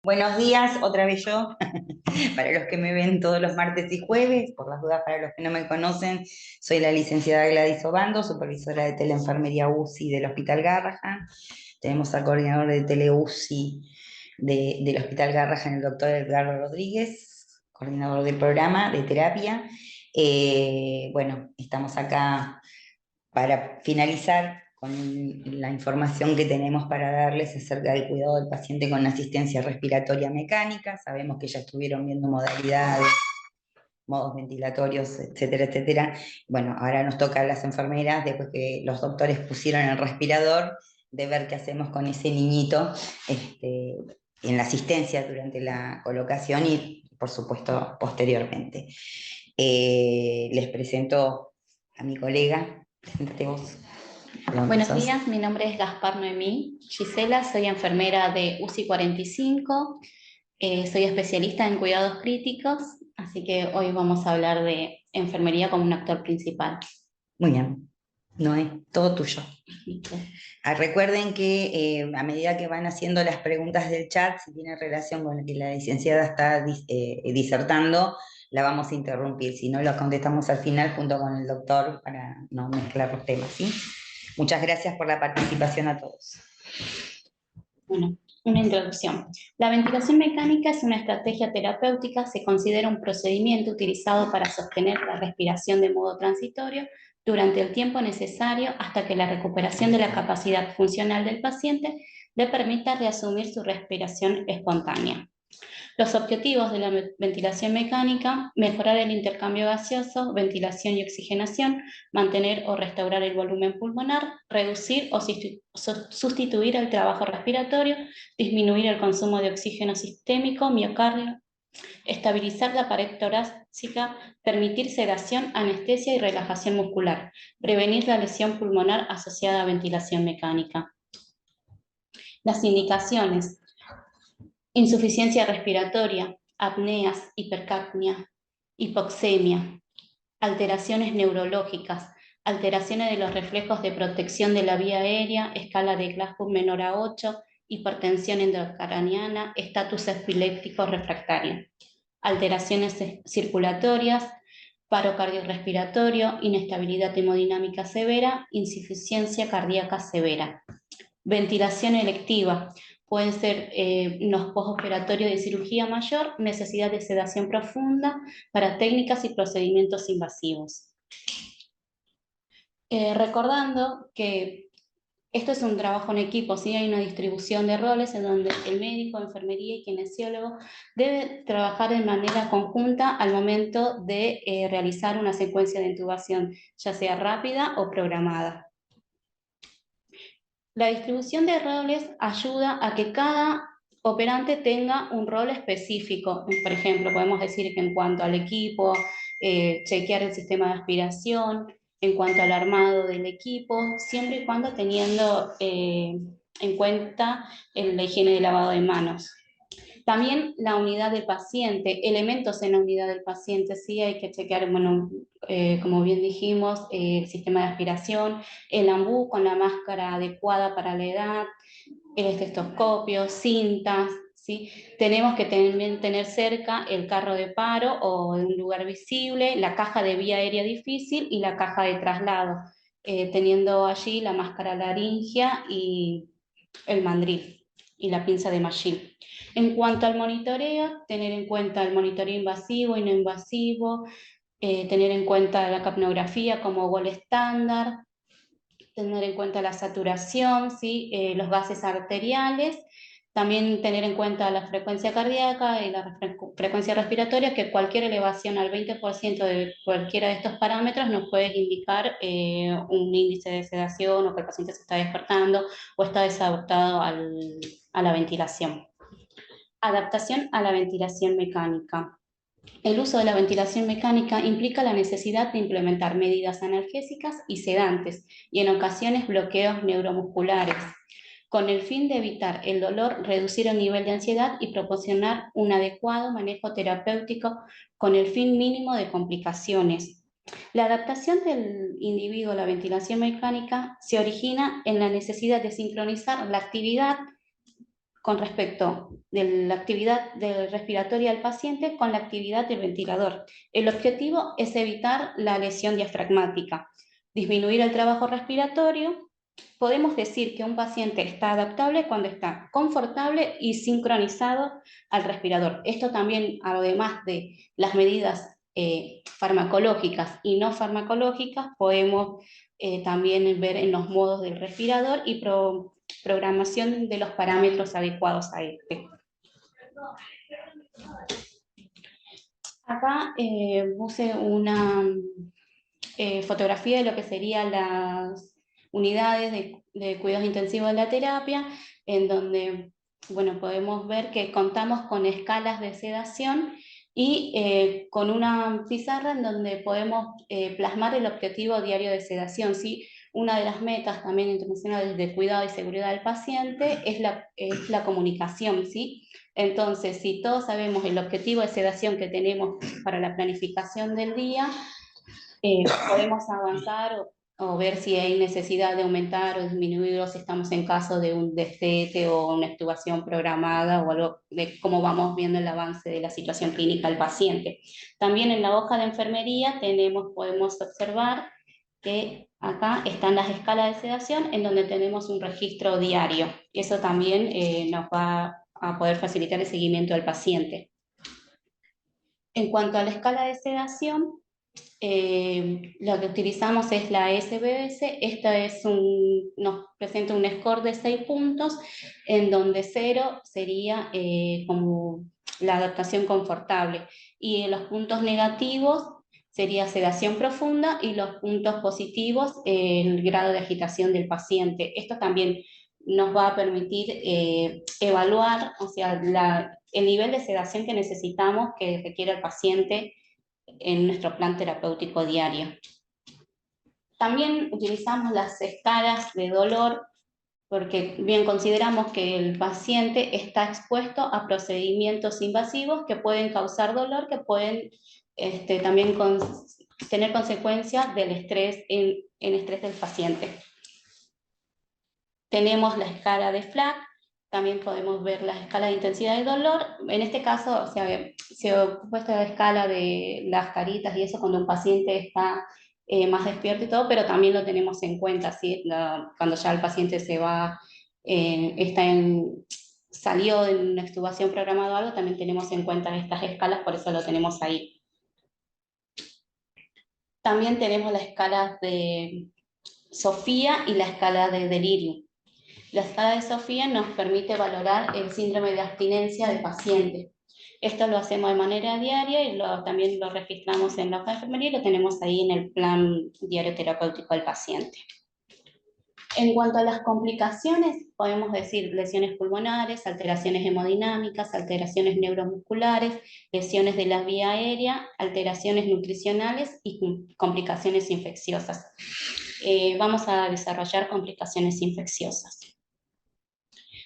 Buenos días, otra vez yo, para los que me ven todos los martes y jueves, por las dudas para los que no me conocen, soy la licenciada Gladys Obando, supervisora de teleenfermería UCI del Hospital Garrahan. Tenemos al coordinador de tele-UCI del Hospital Garrahan, el doctor Edgardo Rodríguez, coordinador del programa de terapia. Bueno, estamos acá para finalizar con la información que tenemos para darles acerca del cuidado del paciente con asistencia respiratoria mecánica. Sabemos que ya estuvieron viendo modalidades, modos ventilatorios, etcétera, etcétera. Bueno, ahora nos toca a las enfermeras, después que los doctores pusieron el respirador, de ver qué hacemos con ese niñito en la asistencia durante la colocación y, por supuesto, posteriormente. Les presento a mi colega. Preséntate vos. ¿De dónde Buenos sos? días, mi nombre es Gaspar Noemí Gisela, soy enfermera de UCI 45, soy especialista en cuidados críticos, así que hoy vamos a hablar de enfermería como un actor principal. Muy bien. Noé, todo tuyo. Recuerden que a medida que van haciendo las preguntas del chat, si tiene relación con lo que la licenciada está disertando, la vamos a interrumpir. Si no, lo contestamos al final junto con el doctor para no mezclar los temas, ¿sí? Muchas gracias por la participación a todos. Bueno, una introducción. La ventilación mecánica es una estrategia terapéutica, se considera un procedimiento utilizado para sostener la respiración de modo transitorio durante el tiempo necesario hasta que la recuperación de la capacidad funcional del paciente le permita reasumir su respiración espontánea. Los objetivos de la ventilación mecánica: mejorar el intercambio gaseoso, ventilación y oxigenación, mantener o restaurar el volumen pulmonar, reducir o sustituir el trabajo respiratorio, disminuir el consumo de oxígeno sistémico, miocardio, estabilizar la pared torácica, permitir sedación, anestesia y relajación muscular, prevenir la lesión pulmonar asociada a ventilación mecánica. Las indicaciones: insuficiencia respiratoria, apneas, hipercapnia, hipoxemia, alteraciones neurológicas, alteraciones de los reflejos de protección de la vía aérea, escala de Glasgow menor a 8, hipertensión endocraniana, estatus epiléptico refractario, alteraciones circulatorias, paro cardiorrespiratorio, inestabilidad hemodinámica severa, insuficiencia cardíaca severa. Ventilación electiva: pueden ser los postoperatorios de cirugía mayor, necesidad de sedación profunda para técnicas y procedimientos invasivos. Recordando que esto es un trabajo en equipo, ¿sí? Hay una distribución de roles en donde el médico, enfermería y kinesiólogo deben trabajar de manera conjunta al momento de realizar una secuencia de intubación, ya sea rápida o programada. La distribución de roles ayuda a que cada operante tenga un rol específico. Por ejemplo, podemos decir que en cuanto al equipo, chequear el sistema de aspiración, en cuanto al armado del equipo, siempre y cuando teniendo en cuenta la higiene de lavado de manos. También la unidad del paciente, elementos en la unidad del paciente, sí hay que chequear, bueno, como bien dijimos, el sistema de aspiración, el ambú con la máscara adecuada para la edad, el estetoscopio, cintas, ¿sí? Tenemos que también tener cerca el carro de paro o un lugar visible, la caja de vía aérea difícil y la caja de traslado, teniendo allí la máscara laringea y el mandril y la pinza de Magil. En cuanto al monitoreo, tener en cuenta el monitoreo invasivo y no invasivo, tener en cuenta la capnografía como gol estándar, tener en cuenta la saturación, ¿sí? Los gases arteriales, también tener en cuenta la frecuencia cardíaca y la frecuencia respiratoria, que cualquier elevación al 20% de cualquiera de estos parámetros nos puede indicar un índice de sedación o que el paciente se está despertando o está desadaptado a la ventilación. Adaptación a la ventilación mecánica. El uso de la ventilación mecánica implica la necesidad de implementar medidas analgésicas y sedantes y en ocasiones bloqueos neuromusculares, con el fin de evitar el dolor, reducir el nivel de ansiedad y proporcionar un adecuado manejo terapéutico con el fin mínimo de complicaciones. La adaptación del individuo a la ventilación mecánica se origina en la necesidad de sincronizar la actividad con respecto de la actividad del respiratoria del paciente con la actividad del ventilador. El objetivo es evitar la lesión diafragmática, disminuir el trabajo respiratorio. Podemos decir que un paciente está adaptable cuando está confortable y sincronizado al respirador. Esto también, además de las medidas farmacológicas y no farmacológicas, podemos también ver en los modos del respirador y programación de los parámetros adecuados a este. Acá puse una fotografía de lo que serían las unidades de cuidados intensivos de la terapia, en donde, bueno, podemos ver que contamos con escalas de sedación y con una pizarra en donde podemos plasmar el objetivo diario de sedación, ¿sí? Una de las metas también internacionales de cuidado y seguridad del paciente es la comunicación, ¿sí? Entonces, si todos sabemos el objetivo de sedación que tenemos para la planificación del día, podemos avanzar o ver si hay necesidad de aumentar o disminuir, o si estamos en caso de un destete o una extubación programada o algo de cómo vamos viendo el avance de la situación clínica del paciente. También en la hoja de enfermería podemos observar que acá están las escalas de sedación en donde tenemos un registro diario. Eso también nos va a poder facilitar el seguimiento del paciente. En cuanto a la escala de sedación, lo que utilizamos es la SBS. Esta nos presenta un score de 6 puntos, en donde 0 sería como la adaptación confortable, y los puntos negativos sería sedación profunda, y los puntos positivos el grado de agitación del paciente. Esto también nos va a permitir evaluar, o sea, el nivel de sedación que necesitamos, que requiere el paciente en nuestro plan terapéutico diario. También utilizamos las escalas de dolor, porque bien consideramos que el paciente está expuesto a procedimientos invasivos que pueden causar dolor, que pueden también tener consecuencias del estrés en estrés del paciente. Tenemos la escala de FLAC. También podemos ver la escala de intensidad de dolor. En este caso, o sea, se ocupa esta escala de las caritas y eso cuando un paciente está más despierto y todo, pero también lo tenemos en cuenta, ¿sí? Cuando ya el paciente se va, salió de una extubación programada o algo, también tenemos en cuenta estas escalas, por eso lo tenemos ahí. También tenemos la escala de Sofía y la escala de delirio. La escala de Sofía nos permite valorar el síndrome de abstinencia del paciente. Esto lo hacemos de manera diaria y también lo registramos en la hoja de enfermería y lo tenemos ahí en el plan diario terapéutico del paciente. En cuanto a las complicaciones, podemos decir lesiones pulmonares, alteraciones hemodinámicas, alteraciones neuromusculares, lesiones de la vía aérea, alteraciones nutricionales y complicaciones infecciosas. Vamos a desarrollar complicaciones infecciosas.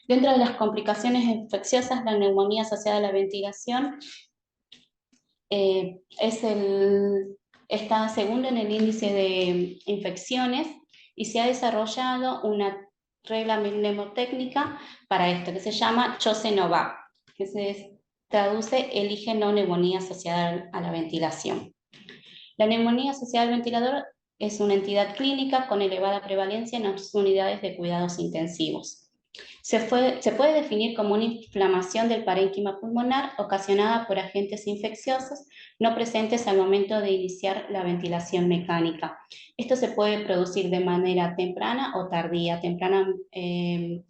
Dentro de las complicaciones infecciosas, la neumonía asociada a la ventilación está segundo en el índice de infecciones, y se ha desarrollado una regla mnemotécnica para esto, que se llama CHOSE-NOVA, que se traduce elige no neumonía asociada a la ventilación. La neumonía asociada al ventilador es una entidad clínica con elevada prevalencia en las unidades de cuidados intensivos. Se puede definir como una inflamación del parénquima pulmonar ocasionada por agentes infecciosos no presentes al momento de iniciar la ventilación mecánica. Esto se puede producir de manera temprana o tardía, temprana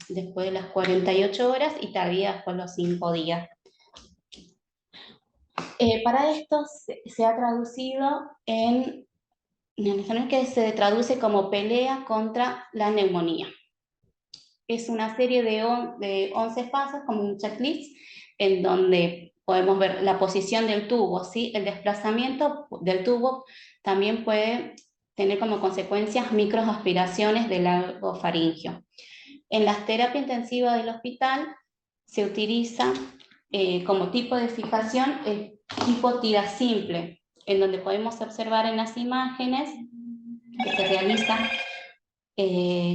después de las 48 horas y tardía después de los 5 días. Para esto se ha traducido en que se traduce como pelea contra la neumonía. Es una serie de 11 pasos, como un checklist, en donde podemos ver la posición del tubo, ¿sí? El desplazamiento del tubo también puede tener como consecuencias microaspiraciones del lago faríngeo. En la terapia intensiva del hospital se utiliza como tipo de fijación el tipo tira simple, en donde podemos observar en las imágenes que se realiza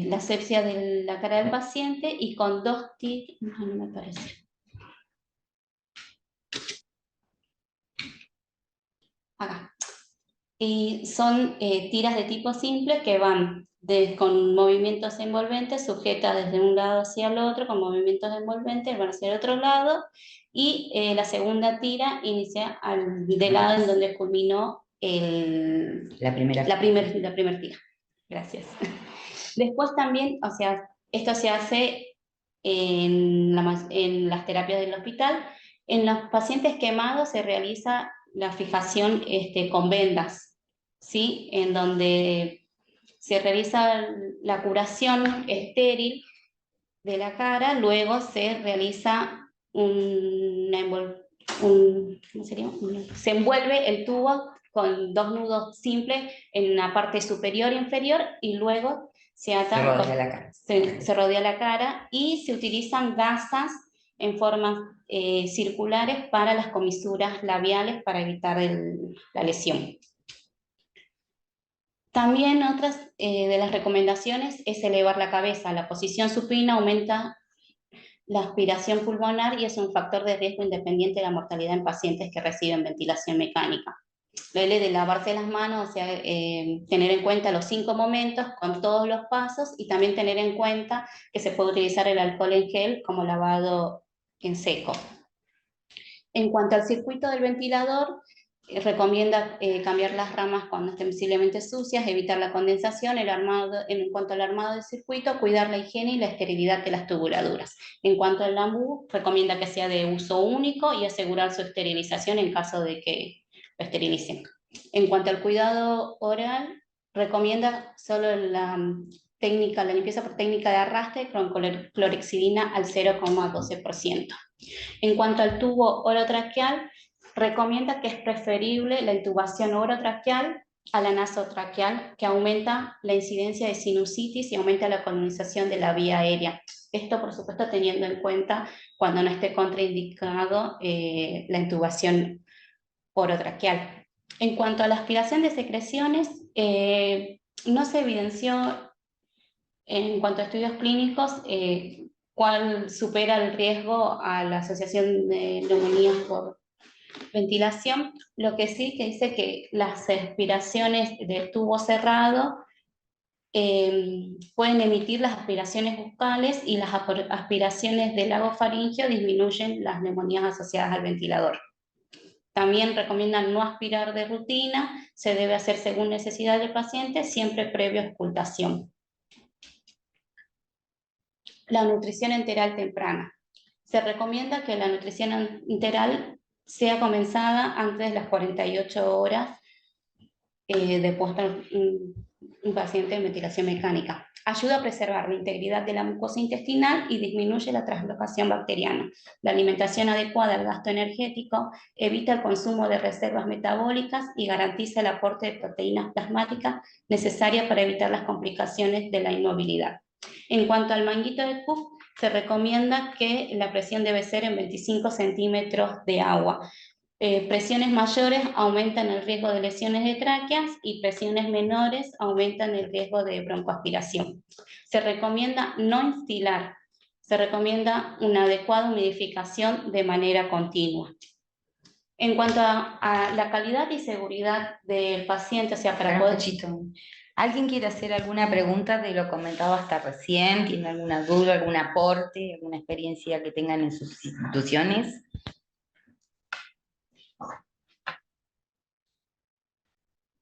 la asepsia de la cara del paciente y con 2 tiras, no me parece. Acá. Y son tiras de tipo simple que van con movimientos envolventes, sujetas desde un lado hacia el otro, con movimientos envolventes, van hacia el otro lado, y la segunda tira inicia del lado en donde culminó la primera tira. Gracias. Después también, o sea, esto se hace en las terapias del hospital. En los pacientes quemados se realiza la fijación con vendas, ¿sí? En donde se realiza la curación estéril de la cara, luego se realiza ¿cómo sería? Se envuelve el tubo con 2 nudos simples en la parte superior e inferior y luego se ata, se rodea la cara y se utilizan gasas en formas circulares para las comisuras labiales para evitar la lesión. También otras de las recomendaciones es elevar la cabeza. La posición supina aumenta la aspiración pulmonar y es un factor de riesgo independiente de la mortalidad en pacientes que reciben ventilación mecánica. Lo de lavarse las manos, o sea, tener en cuenta los 5 momentos con todos los pasos y también tener en cuenta que se puede utilizar el alcohol en gel como lavado en seco. En cuanto al circuito del ventilador, recomienda cambiar las ramas cuando estén visiblemente sucias, evitar la condensación, en cuanto al armado del circuito, cuidar la higiene y la esterilidad de las tubuladuras. En cuanto al bambú, recomienda que sea de uso único y asegurar su esterilización en caso de que lo esterilicen. En cuanto al cuidado oral, recomienda solo la limpieza por técnica de arrastre con clorexidina al 0,12%. En cuanto al tubo orotraqueal, recomienda que es preferible la intubación orotraqueal a la nasotraqueal, que aumenta la incidencia de sinusitis y aumenta la colonización de la vía aérea. Esto, por supuesto, teniendo en cuenta cuando no esté contraindicado la intubación orotraqueal. En cuanto a la aspiración de secreciones, no se evidenció en cuanto a estudios clínicos cuál supera el riesgo a la asociación de neumonías por ventilación. Lo que sí que dice que las aspiraciones de tubo cerrado pueden emitir las aspiraciones bucales y las aspiraciones del lago faríngeo disminuyen las neumonías asociadas al ventilador. También recomiendan no aspirar de rutina, se debe hacer según necesidad del paciente, siempre previo a auscultación. La nutrición enteral temprana. Se recomienda que la nutrición enteral sea comenzada antes de las 48 horas de puesto un paciente en ventilación mecánica. Ayuda a preservar la integridad de la mucosa intestinal y disminuye la translocación bacteriana. La alimentación adecuada al gasto energético evita el consumo de reservas metabólicas y garantiza el aporte de proteínas plasmáticas necesarias para evitar las complicaciones de la inmovilidad. En cuanto al manguito de Cook, se recomienda que la presión debe ser en 25 centímetros de agua. Presiones mayores aumentan el riesgo de lesiones de tráqueas y presiones menores aumentan el riesgo de broncoaspiración. Se recomienda no instilar, se recomienda una adecuada humidificación de manera continua. En cuanto a la calidad y seguridad del paciente, o sea, para poder... ¿Alguien quiere hacer alguna pregunta de lo comentado hasta recién? ¿Tiene alguna duda, algún aporte, alguna experiencia que tengan en sus instituciones?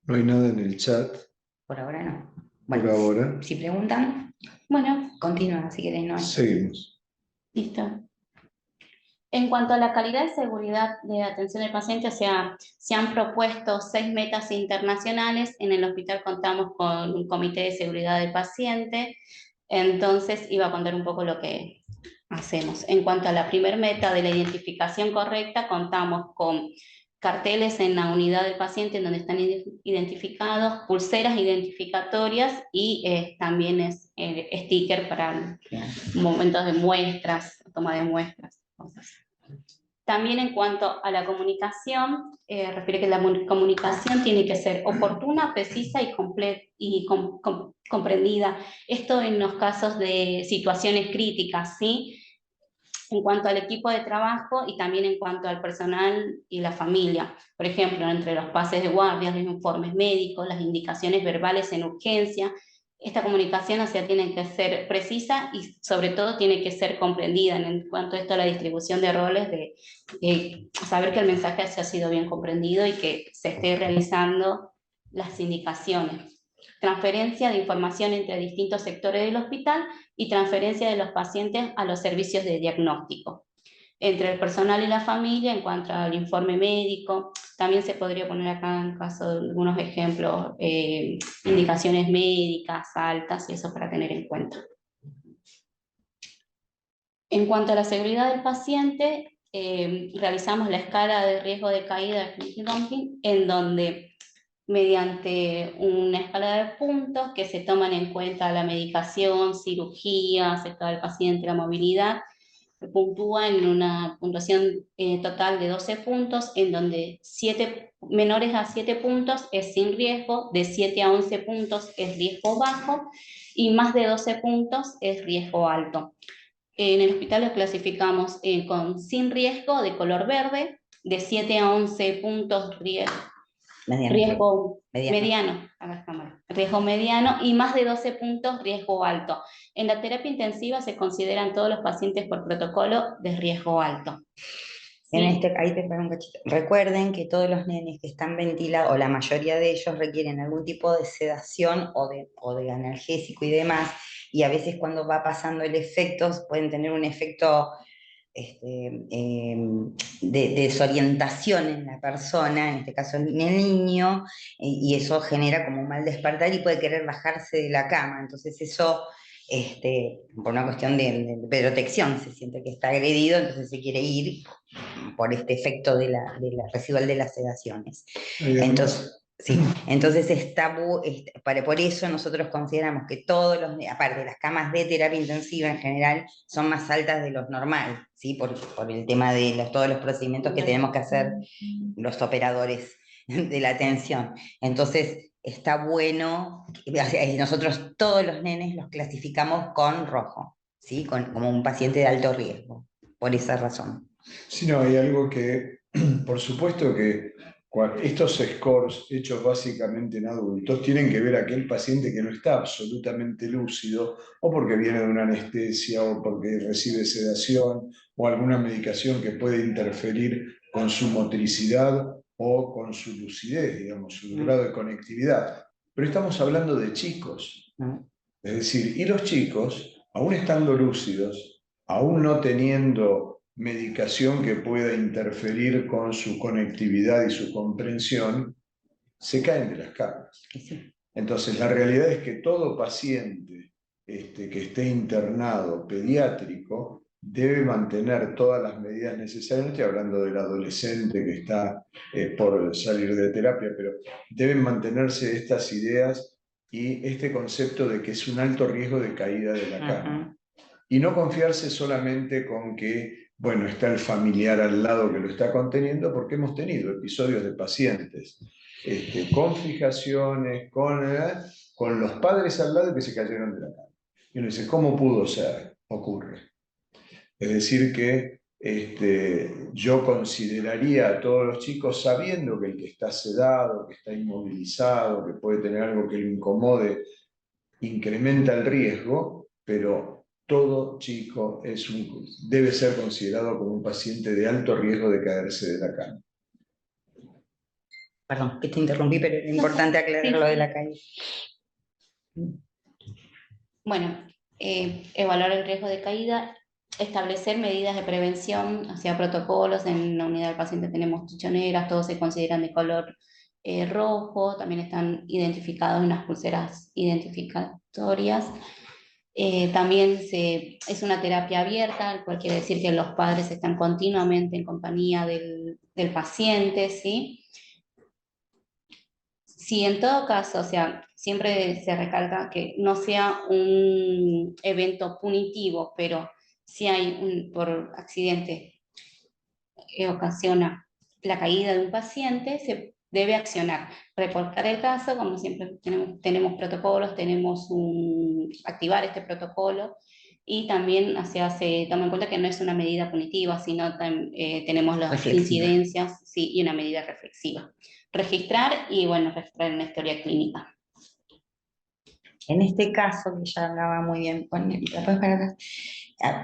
No hay nada en el chat. Por ahora no. Bueno, por ahora. Si preguntan, bueno, continúan si quieren. No hay. Seguimos. Listo. En cuanto a la calidad y seguridad de atención al paciente, o sea, se han propuesto 6 metas internacionales. En el hospital contamos con un comité de seguridad del paciente, entonces iba a contar un poco lo que hacemos. En cuanto a la primera meta de la identificación correcta, contamos con carteles en la unidad del paciente en donde están identificados, pulseras identificatorias y también sticker para momentos de muestras, toma de muestras, cosas. También en cuanto a la comunicación, refiere que la comunicación tiene que ser oportuna, precisa y comprendida. Esto en los casos de situaciones críticas, ¿sí? En cuanto al equipo de trabajo y también en cuanto al personal y la familia. Por ejemplo, entre los pases de guardia, los informes médicos, las indicaciones verbales en urgencia. Esta comunicación, o sea, tiene que ser precisa y sobre todo tiene que ser comprendida en cuanto a esto a la distribución de roles, de saber que el mensaje haya sido bien comprendido y que se esté realizando las indicaciones. Transferencia de información entre distintos sectores del hospital y transferencia de los pacientes a los servicios de diagnóstico. Entre el personal y la familia, en cuanto al informe médico, también se podría poner acá en caso de algunos ejemplos, indicaciones médicas, altas y eso para tener en cuenta. En cuanto a la seguridad del paciente, realizamos la escala de riesgo de caída de Humpty-Dumpty, en donde mediante una escala de puntos que se toman en cuenta la medicación, cirugía, estado del paciente, la movilidad, se puntúa en una puntuación total de 12 puntos, en donde menores a 7 puntos es sin riesgo, de 7 a 11 puntos es riesgo bajo y más de 12 puntos es riesgo alto. En el hospital lo clasificamos con sin riesgo de color verde, de 7 a 11 puntos riesgo mediano, riesgo mediano y más de 12 puntos riesgo alto. En la terapia intensiva se consideran todos los pacientes por protocolo de riesgo alto. Ahí te paro un cachito. Recuerden que todos los nenes que están ventilados, o la mayoría de ellos, requieren algún tipo de sedación o de analgésico y demás, y a veces cuando va pasando el efecto, pueden tener un efecto de desorientación en la persona, en este caso en el niño, y eso genera como un mal despertar y puede querer bajarse de la cama. Entonces eso, por una cuestión de protección, se siente que está agredido, entonces se quiere ir por este efecto de la residual de las sedaciones. Entonces, sí, entonces por eso nosotros consideramos que todos aparte las camas de terapia intensiva en general son más altas de los normales, ¿sí? Por el tema de todos los procedimientos que tenemos que hacer los operadores de la atención. Entonces está bueno, nosotros todos los nenes los clasificamos con rojo, ¿sí? Como un paciente de alto riesgo, por esa razón. Sí, no, hay algo que, por supuesto que estos scores hechos básicamente en adultos tienen que ver a aquel paciente que no está absolutamente lúcido, o porque viene de una anestesia, o porque recibe sedación, o alguna medicación que puede interferir con su motricidad o con su lucidez, digamos, su grado de conectividad. Pero estamos hablando de chicos. Es decir, y los chicos, aún estando lúcidos, aún no teniendo medicación que pueda interferir con su conectividad y su comprensión, se caen de las camas. Entonces, la realidad es que todo paciente que esté internado pediátrico debe mantener todas las medidas necesarias. No estoy hablando del adolescente que está por salir de terapia, pero deben mantenerse estas ideas y este concepto de que es un alto riesgo de caída de la cama. Y no confiarse solamente con que, bueno, está el familiar al lado que lo está conteniendo, porque hemos tenido episodios de pacientes con fijaciones, con los padres al lado que se cayeron de la cama. Y uno dice, ¿cómo pudo ser? Ocurre. Es decir que yo consideraría a todos los chicos, sabiendo que el que está sedado, que está inmovilizado, que puede tener algo que lo incomode, incrementa el riesgo, pero todo chico debe ser considerado como un paciente de alto riesgo de caerse de la cama. Perdón, que te interrumpí, pero era importante aclarar lo de la caída. Bueno, evaluar el riesgo de caída, establecer medidas de prevención, hacia protocolos. En la unidad del paciente tenemos chichoneras, todos se consideran de color rojo, también están identificados en las pulseras identificatorias. También es una terapia abierta, lo cual quiere decir que los padres están continuamente en compañía del paciente, ¿sí? Si en todo caso, o sea, siempre se recalca que no sea un evento punitivo, pero si hay por accidente ocasiona la caída de un paciente, se debe accionar, reportar el caso, como siempre tenemos protocolos, activar este protocolo, y también se toma en cuenta que no es una medida punitiva, sino tenemos las Reflexiva. incidencias, sí, y una medida reflexiva. Registrar y, bueno, registrar en la historia clínica. En este caso, que ya hablaba muy bien, ¿la puedes parar acá?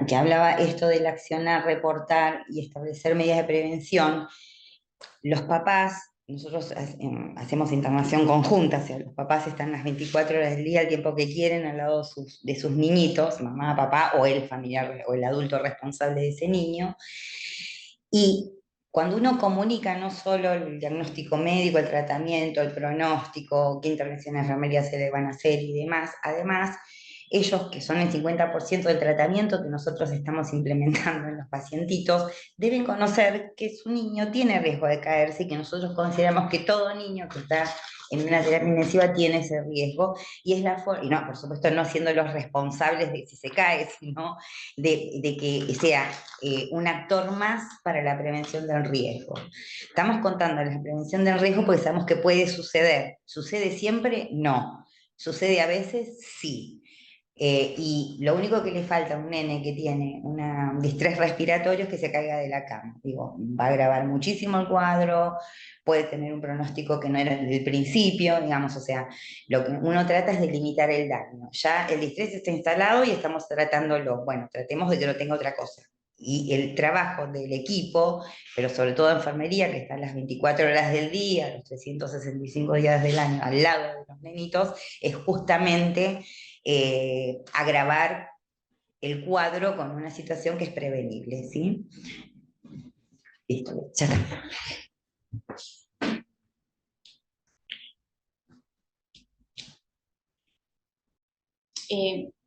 Que hablaba esto del accionar, reportar y establecer medidas de prevención, los papás, nosotros hacemos internación conjunta, o sea, los papás están las 24 horas del día, el tiempo que quieren, al lado de sus niñitos, mamá, papá, o el familiar, o el adulto responsable de ese niño. Y cuando uno comunica no solo el diagnóstico médico, el tratamiento, el pronóstico, qué intervenciones de enfermería se le van a hacer y demás, además, ellos, que son el 50% del tratamiento que nosotros estamos implementando en los pacientitos, deben conocer que su niño tiene riesgo de caerse y que nosotros consideramos que todo niño que está en una terapia intensiva tiene ese riesgo, y es y no, por supuesto, no siendo los responsables de si se cae, sino de que sea un actor más para la prevención del riesgo. Estamos contando la prevención del riesgo porque sabemos que puede suceder. ¿Sucede siempre? No. ¿Sucede a veces? Sí. Y lo único que le falta a un nene que tiene un distrés respiratorio es que se caiga de la cama. Digo, va a agravar muchísimo el cuadro, puede tener un pronóstico que no era desde el principio, digamos, o sea, lo que uno trata es de limitar el daño. Ya el distrés está instalado y estamos tratándolo. Bueno, tratemos de que no tenga otra cosa. Y el trabajo del equipo, pero sobre todo enfermería, que está las 24 horas del día, los 365 días del año, al lado de los nenitos, es justamente agravar el cuadro con una situación que es prevenible, ¿sí? Listo, ya está.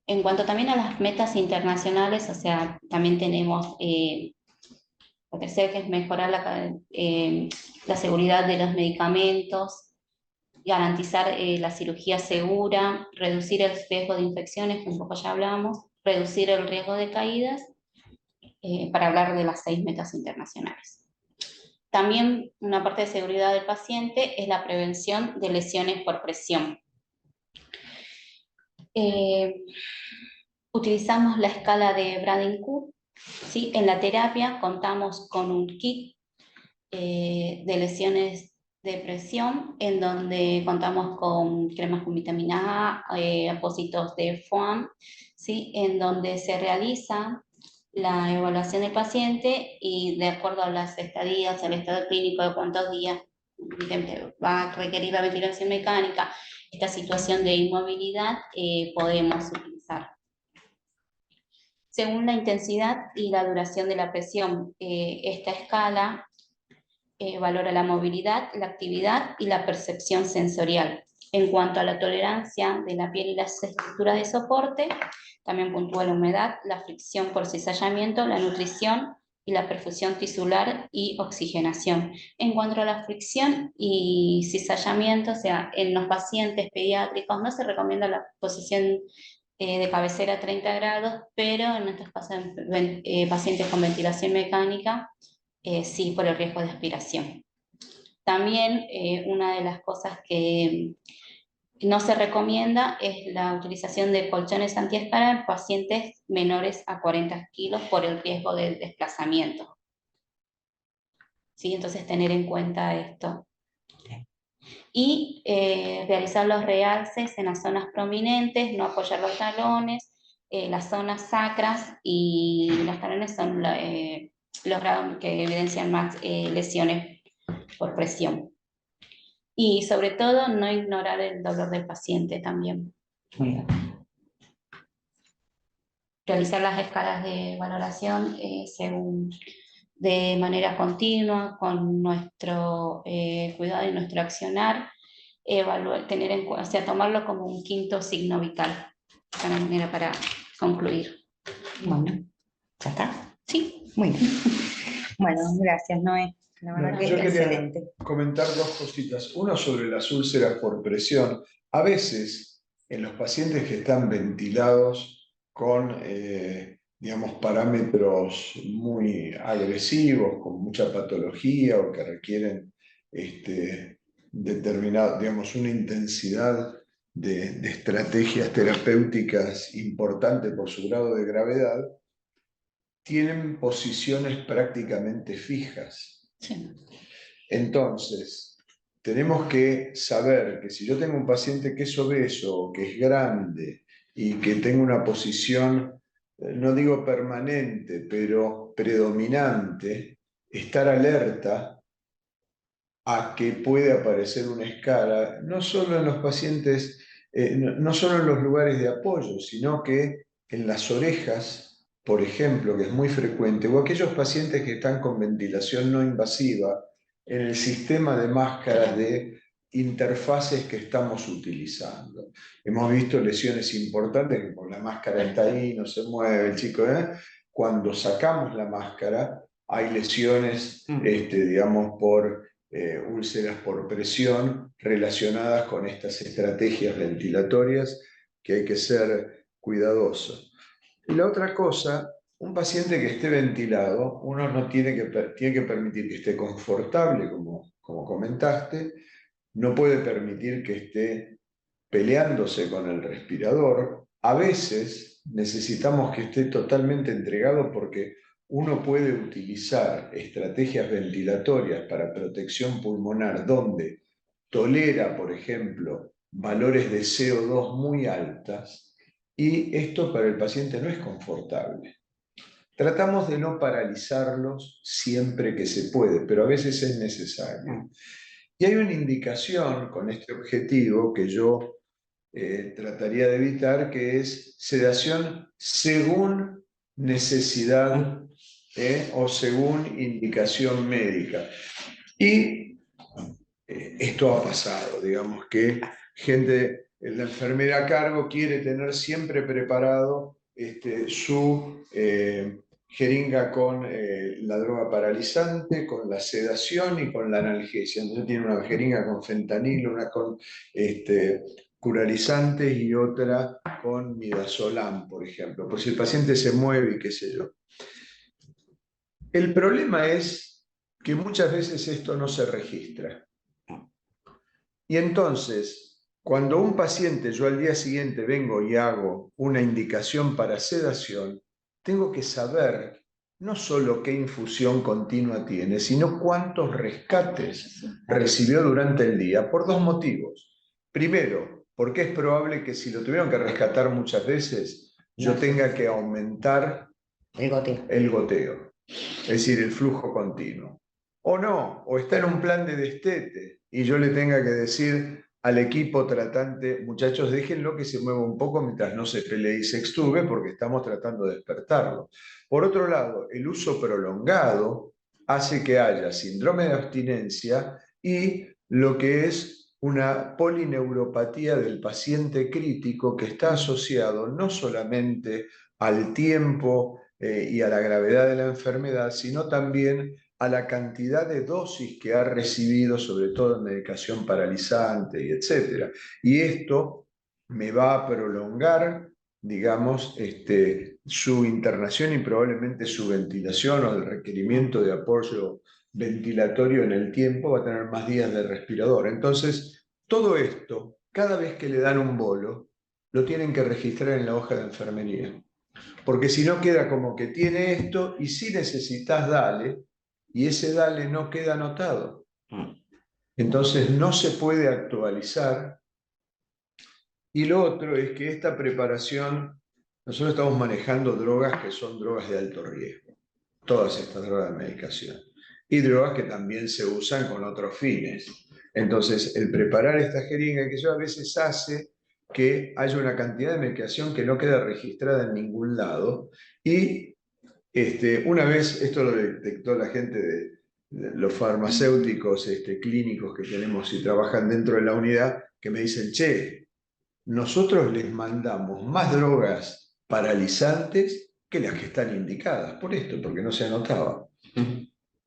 En cuanto también a las metas internacionales, o sea, también tenemos lo tercero, que es mejorar la seguridad de los medicamentos, garantizar la cirugía segura, reducir el riesgo de infecciones, que un poco ya hablamos, reducir el riesgo de caídas, para hablar de las 6 metas internacionales. También una parte de seguridad del paciente es la prevención de lesiones por presión. Utilizamos la escala de Braden-Cook, ¿sí? En la terapia contamos con un kit de lesiones de presión, en donde contamos con cremas con vitamina A, apósitos de foam, ¿sí? En donde se realiza la evaluación del paciente y de acuerdo a las estadías, el estado clínico de cuántos días va a requerir la ventilación mecánica, esta situación de inmovilidad, podemos utilizar. Según la intensidad y la duración de la presión, esta escala valora la movilidad, la actividad y la percepción sensorial. En cuanto a la tolerancia de la piel y las estructuras de soporte, también puntúa la humedad, la fricción por cizallamiento, la nutrición y la perfusión tisular y oxigenación. En cuanto a la fricción y cizallamiento, o sea, en los pacientes pediátricos no se recomienda la posición de cabecera a 30 grados, pero en estos pacientes con ventilación mecánica, sí, por el riesgo de aspiración. También una de las cosas que no se recomienda es la utilización de colchones antiescala en pacientes menores a 40 kilos por el riesgo de desplazamiento. ¿Sí? Entonces tener en cuenta esto. Y realizar los realces en las zonas prominentes, no apoyar los talones, las zonas sacras, y los talones son los grados que evidencian más lesiones por presión. Y sobre todo, no ignorar el dolor del paciente también. Realizar las escalas de valoración de manera continua, con nuestro cuidado y nuestro accionar, tomarlo como un quinto signo vital, de una manera para concluir. Bueno, ¿ya está? Sí. Muy bien. Bueno, gracias, Noé. La verdad que Yo quería excelente. comentar dos cositas. Uno sobre las úlceras por presión. A veces, en los pacientes que están ventilados con digamos, parámetros muy agresivos, con mucha patología o que requieren digamos, una intensidad de estrategias terapéuticas importante por su grado de gravedad, tienen posiciones prácticamente fijas. Sí. Entonces, tenemos que saber que si yo tengo un paciente que es obeso o que es grande y que tengo una posición, no digo permanente, pero predominante, estar alerta a que puede aparecer una escara, no solo en los pacientes, no solo en los lugares de apoyo, sino que en las orejas, por ejemplo, que es muy frecuente, o aquellos pacientes que están con ventilación no invasiva, en el sistema de máscaras de interfaces que estamos utilizando. Hemos visto lesiones importantes, que por la máscara está ahí, no se mueve el chico, cuando sacamos la máscara, hay lesiones, digamos, por úlceras por presión relacionadas con estas estrategias ventilatorias que hay que ser cuidadosos. Y la otra cosa, un paciente que esté ventilado, uno no tiene que permitir que esté confortable, como comentaste, no puede permitir que esté peleándose con el respirador. A veces necesitamos que esté totalmente entregado porque uno puede utilizar estrategias ventilatorias para protección pulmonar donde tolera, por ejemplo, valores de CO2 muy altas y esto para el paciente no es confortable. Tratamos de no paralizarlos siempre que se puede, pero a veces es necesario. Y hay una indicación con este objetivo que yo trataría de evitar, que es sedación según necesidad o según indicación médica. Y esto ha pasado, digamos que la enfermera a cargo quiere tener siempre preparado su jeringa con la droga paralizante, con la sedación y con la analgesia. Entonces tiene una jeringa con fentanilo, una con curalizantes y otra con midazolam, por ejemplo, por si el paciente se mueve y qué sé yo. El problema es que muchas veces esto no se registra. Y entonces, cuando un paciente, yo al día siguiente vengo y hago una indicación para sedación, tengo que saber no solo qué infusión continua tiene, sino cuántos rescates recibió durante el día, por dos motivos. Primero, porque es probable que si lo tuvieron que rescatar muchas veces, yo tenga que aumentar el goteo, es decir, el flujo continuo. O no, o está en un plan de destete y yo le tenga que decir al equipo tratante, muchachos, déjenlo que se mueva un poco mientras no se pelee y se extube, porque estamos tratando de despertarlo. Por otro lado, el uso prolongado hace que haya síndrome de abstinencia y lo que es una polineuropatía del paciente crítico que está asociado no solamente al tiempo y a la gravedad de la enfermedad, sino también a la cantidad de dosis que ha recibido, sobre todo en medicación paralizante y etcétera. Y esto me va a prolongar, digamos, su internación y probablemente su ventilación o el requerimiento de apoyo ventilatorio en el tiempo va a tener más días de respirador. Entonces, todo esto, cada vez que le dan un bolo, lo tienen que registrar en la hoja de enfermería. Porque si no queda como que tiene esto y si necesitas dale, y ese dale no queda anotado. Entonces no se puede actualizar. Y lo otro es que esta preparación, nosotros estamos manejando drogas que son drogas de alto riesgo, todas estas drogas de medicación, y drogas que también se usan con otros fines. Entonces, el preparar esta jeringa que yo a veces hace que haya una cantidad de medicación que no queda registrada en ningún lado, y una vez, esto lo detectó la gente de los farmacéuticos clínicos que tenemos y trabajan dentro de la unidad, que me dicen, che, nosotros les mandamos más drogas paralizantes que las que están indicadas, por esto, porque no se anotaba.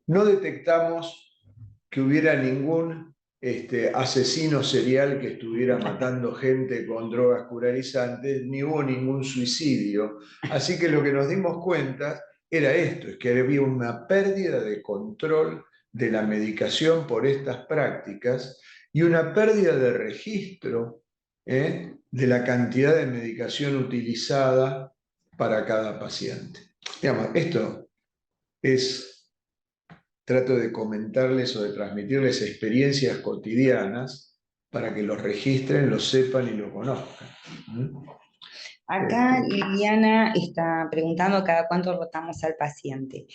No detectamos que hubiera ningún asesino serial que estuviera matando gente con drogas curalizantes, ni hubo ningún suicidio. Así que lo que nos dimos cuenta era esto, es que había una pérdida de control de la medicación por estas prácticas y una pérdida de registro de la cantidad de medicación utilizada para cada paciente. Digamos, esto es, trato de comentarles o de transmitirles experiencias cotidianas para que los registren, lo sepan y lo conozcan. Acá Liliana está preguntando cada cuánto rotamos al paciente.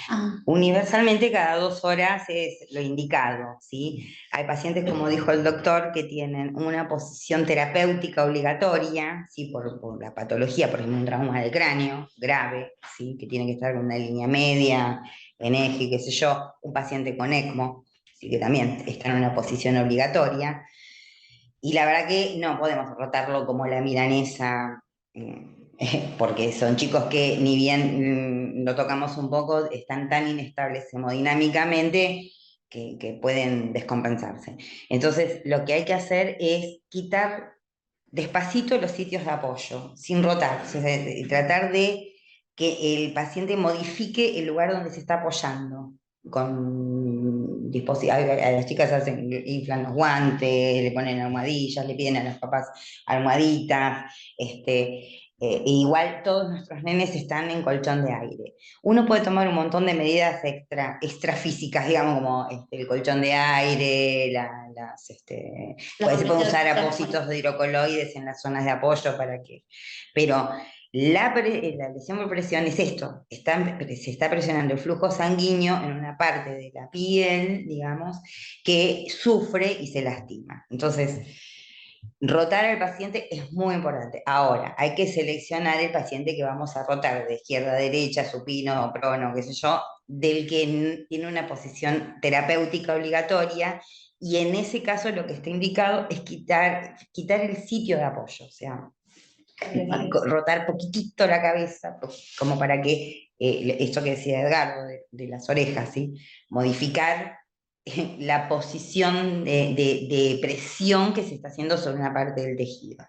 Ah, Universalmente cada 2 horas es lo indicado, ¿sí? Hay pacientes, como dijo el doctor, que tienen una posición terapéutica obligatoria, ¿sí? Por la patología, por ejemplo, un trauma del cráneo grave, ¿sí? Que tiene que estar con una línea media, en eje, qué sé yo, un paciente con ECMO, ¿sí? Que también está en una posición obligatoria. Y la verdad que no podemos rotarlo como la milanesa, porque son chicos que ni bien lo tocamos un poco, están tan inestables hemodinámicamente que pueden descompensarse. Entonces, lo que hay que hacer es quitar despacito los sitios de apoyo, sin rotar, o sea, tratar de que el paciente modifique el lugar donde se está apoyando. Con dispositivos, a las chicas inflan los guantes, le ponen almohadillas, le piden a los papás almohaditas, igual todos nuestros nenes están en colchón de aire. Uno puede tomar un montón de medidas extrafísicas, digamos, como el colchón de aire, se pueden usar apósitos de hidrocoloides en las zonas de apoyo para que. Pero la lesión por presión es esto: se está presionando el flujo sanguíneo en una parte de la piel, digamos, que sufre y se lastima. Entonces, rotar al paciente es muy importante. Ahora, hay que seleccionar el paciente que vamos a rotar de izquierda a derecha, supino, prono, qué sé yo, del que tiene una posición terapéutica obligatoria, y en ese caso lo que está indicado es quitar el sitio de apoyo, o sea, rotar poquitito la cabeza, como para que, esto que decía Edgardo, de las orejas, ¿sí? Modificar la posición de presión que se está haciendo sobre una parte del tejido.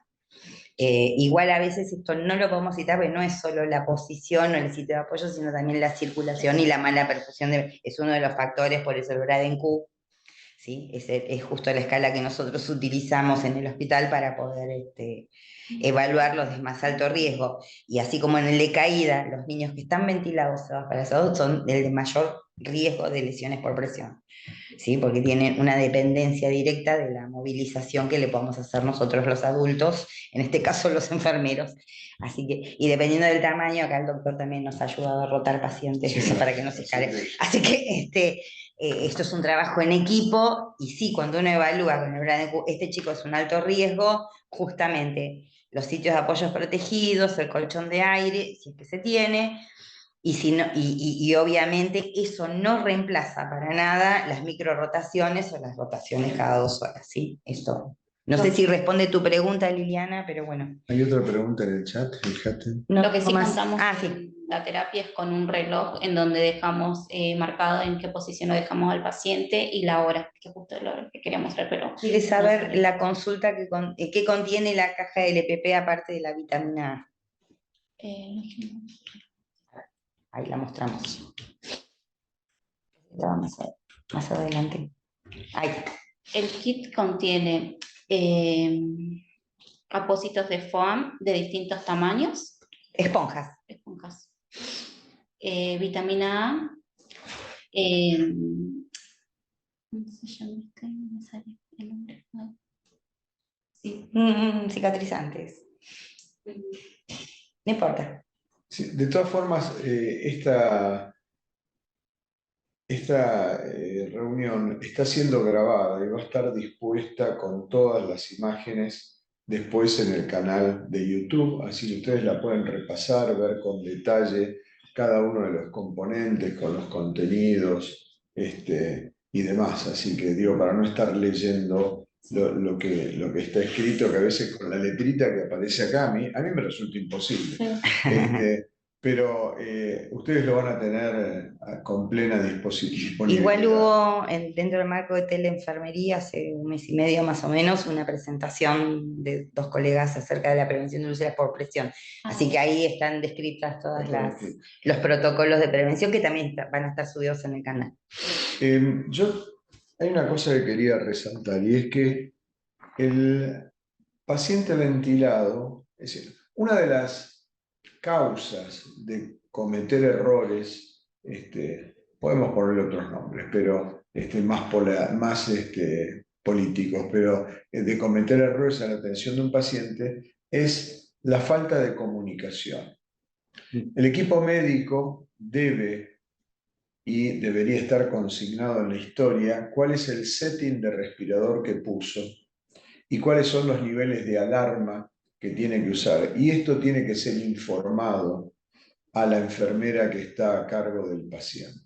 Igual a veces esto no lo podemos citar porque no es solo la posición o el sitio de apoyo, sino también la circulación y la mala perfusión es uno de los factores, por eso el Braden-Q, ¿sí? Es justo la escala que nosotros utilizamos en el hospital para poder evaluar los de más alto riesgo. Y así como en el de caída, los niños que están ventilados o embarazados son el de mayor riesgo de lesiones por presión, ¿sí? Porque tienen una dependencia directa de la movilización que le podemos hacer nosotros los adultos, en este caso los enfermeros. Así que, y dependiendo del tamaño, acá el doctor también nos ha ayudado a rotar pacientes, eso para que no se escale. Así que esto es un trabajo en equipo, y sí, cuando uno evalúa con el Braden-Q, este chico es un alto riesgo, justamente los sitios de apoyo protegidos, el colchón de aire, si es que se tiene, y, si no, y obviamente eso no reemplaza para nada las microrotaciones o las rotaciones cada 2 horas, ¿sí? Esto. No sé si responde tu pregunta, Liliana, pero bueno. Hay otra pregunta en el chat, fíjate. Lo que sí más. contamos Sí. en la terapia es con un reloj en donde dejamos marcado en qué posición lo dejamos al paciente y la hora, que es justo la hora que quería mostrar, pero... ¿Quieres saber la consulta que contiene la caja de LPP aparte de la vitamina A? Ahí la mostramos. Vamos a ver, más adelante. Ahí. El kit contiene apósitos de foam de distintos tamaños. Esponjas. Vitamina A. ¿Cómo se llama este? No me sale el nombre. No. Sí. Cicatrizantes. No importa. Sí, de todas formas, esta reunión está siendo grabada y va a estar dispuesta con todas las imágenes después en el canal de YouTube, así que ustedes la pueden repasar, ver con detalle cada uno de los componentes, con los contenidos y demás. Así que digo, para no estar leyendo lo que está escrito, que a veces con la letrita que aparece acá, a mí me resulta imposible. pero ustedes lo van a tener con plena disponibilidad. Igual hubo dentro del marco de teleenfermería hace un mes y medio más o menos una presentación de 2 colegas acerca de la prevención de úlceras por presión. Así que ahí están descritas todos los protocolos de prevención que también van a estar subidos en el canal. Hay una cosa que quería resaltar y es que el paciente ventilado, es decir, una de las causas de cometer errores, podemos ponerle otros nombres, pero más políticos, pero de cometer errores en la atención de un paciente es la falta de comunicación. El equipo médico debe y debería estar consignado en la historia cuál es el setting de respirador que puso y cuáles son los niveles de alarma que tiene que usar. Y esto tiene que ser informado a la enfermera que está a cargo del paciente.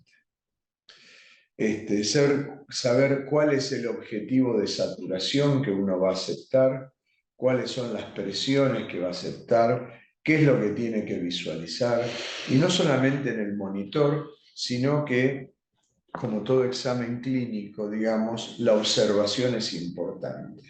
Saber cuál es el objetivo de saturación que uno va a aceptar, cuáles son las presiones que va a aceptar, qué es lo que tiene que visualizar, y no solamente en el monitor, sino que, como todo examen clínico, digamos, la observación es importante.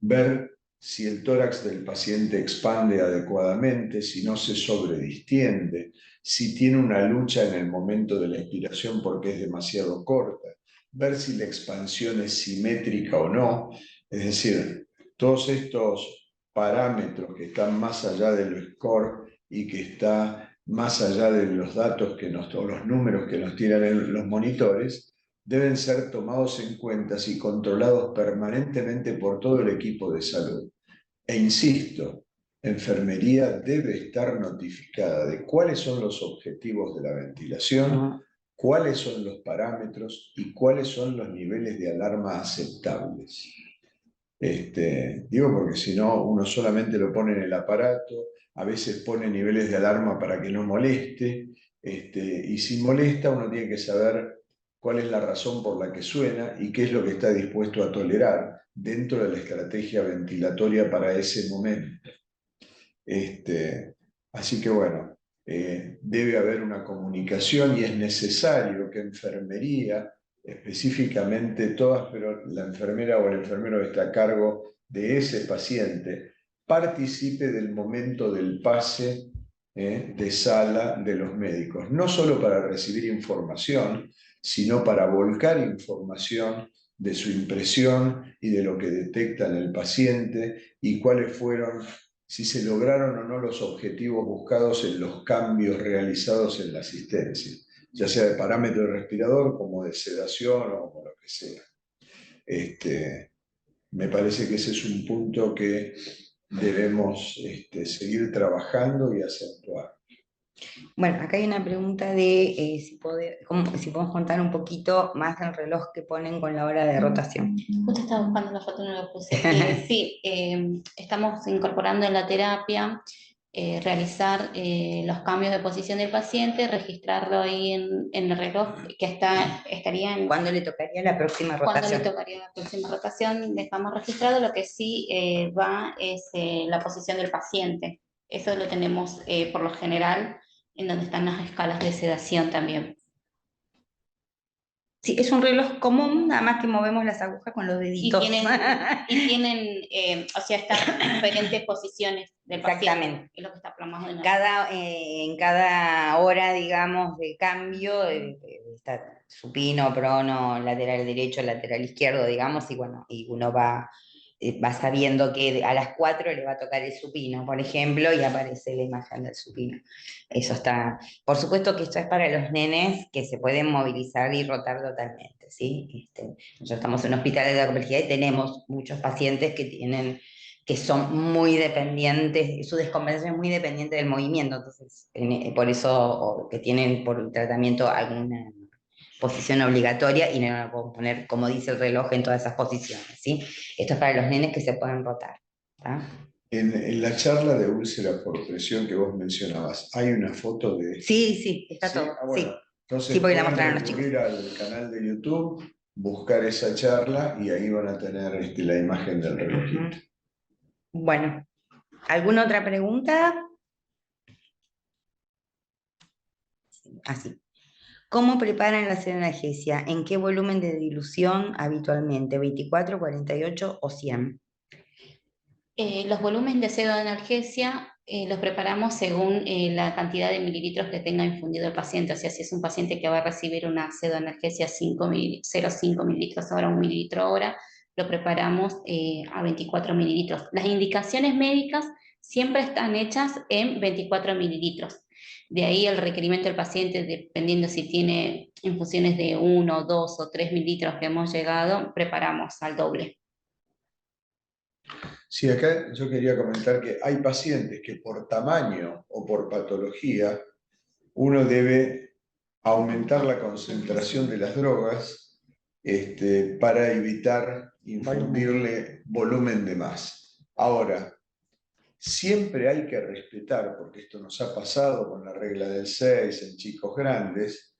Ver si el tórax del paciente expande adecuadamente, si no se sobredistiende, si tiene una lucha en el momento de la expiración porque es demasiado corta, ver si la expansión es simétrica o no, es decir, todos estos parámetros que están más allá del score y que está más allá de los datos o los números que nos tiran los monitores, deben ser tomados en cuenta y controlados permanentemente por todo el equipo de salud. E insisto, enfermería debe estar notificada de cuáles son los objetivos de la ventilación, cuáles son los parámetros y cuáles son los niveles de alarma aceptables. Digo porque si no, uno solamente lo pone en el aparato, a veces pone niveles de alarma para que no moleste, y si molesta uno tiene que saber cuál es la razón por la que suena y qué es lo que está dispuesto a tolerar dentro de la estrategia ventilatoria para ese momento. Así que bueno, debe haber una comunicación y es necesario que enfermería, específicamente todas, pero la enfermera o el enfermero que está a cargo de ese paciente, participe del momento del pase de sala de los médicos, no solo para recibir información, sino para volcar información de su impresión y de lo que detecta en el paciente y cuáles fueron, si se lograron o no los objetivos buscados en los cambios realizados en la asistencia, ya sea de parámetro de respirador, como de sedación o como lo que sea. Me parece que ese es un punto que debemos seguir trabajando y acentuar. Bueno, acá hay una pregunta de si podemos contar un poquito más del reloj que ponen con la hora de rotación. Justo estaba buscando la foto y no la puse. Sí, estamos incorporando en la terapia realizar los cambios de posición del paciente, registrarlo ahí en el reloj que estaría en... ¿Cuándo le tocaría la próxima rotación? Cuando le tocaría la próxima rotación, dejamos registrado. Lo que sí va es la posición del paciente. Eso lo tenemos por lo general en donde están las escalas de sedación también. Sí, es un reloj común, nada más que movemos las agujas con los deditos. Y tienen o sea, están en diferentes posiciones del paciente. Exactamente. Es lo que está plasmado en en cada hora, digamos, de cambio, está supino, prono, lateral derecho, lateral izquierdo, digamos, y bueno, y uno va sabiendo que a las 4 le va a tocar el supino, por ejemplo, y aparece la imagen del supino. Eso está. Por supuesto que esto es para los nenes que se pueden movilizar y rotar totalmente, ¿sí? Nosotros estamos en un hospital de la complejidad y tenemos muchos pacientes que son muy dependientes, su descompensación es muy dependiente del movimiento, entonces por eso que tienen por tratamiento alguna posición obligatoria y no la podemos poner, como dice el reloj, en todas esas posiciones, ¿sí? Esto es para los nenes que se pueden rotar, ¿tá? En la charla de úlcera por presión que vos mencionabas, ¿hay una foto de...? Sí, está todo. Ah, bueno. Sí. Entonces Sí, porque la pueden mostraron los chicos. recurrir al canal de YouTube, buscar esa charla y ahí van a tener la imagen del relojito. Bueno, ¿alguna otra pregunta? así. ¿Cómo preparan la pseudoanalgesia? ¿En qué volumen de dilución habitualmente? ¿24, 48 o 100? Los volúmenes de pseudoanalgesia los preparamos según la cantidad de mililitros que tenga infundido el paciente. O sea, si es un paciente que va a recibir una pseudoanalgesia 0,5 mililitros hora, 1 mililitro hora, lo preparamos a 24 mililitros. Las indicaciones médicas siempre están hechas en 24 mililitros. De ahí el requerimiento del paciente, dependiendo si tiene infusiones de 1, 2 o 3 mililitros que hemos llegado, preparamos al doble. Sí, acá yo quería comentar que hay pacientes que por tamaño o por patología uno debe aumentar la concentración de las drogas para evitar infundirle volumen de más. Ahora, siempre hay que respetar, porque esto nos ha pasado con la regla del 6 en chicos grandes,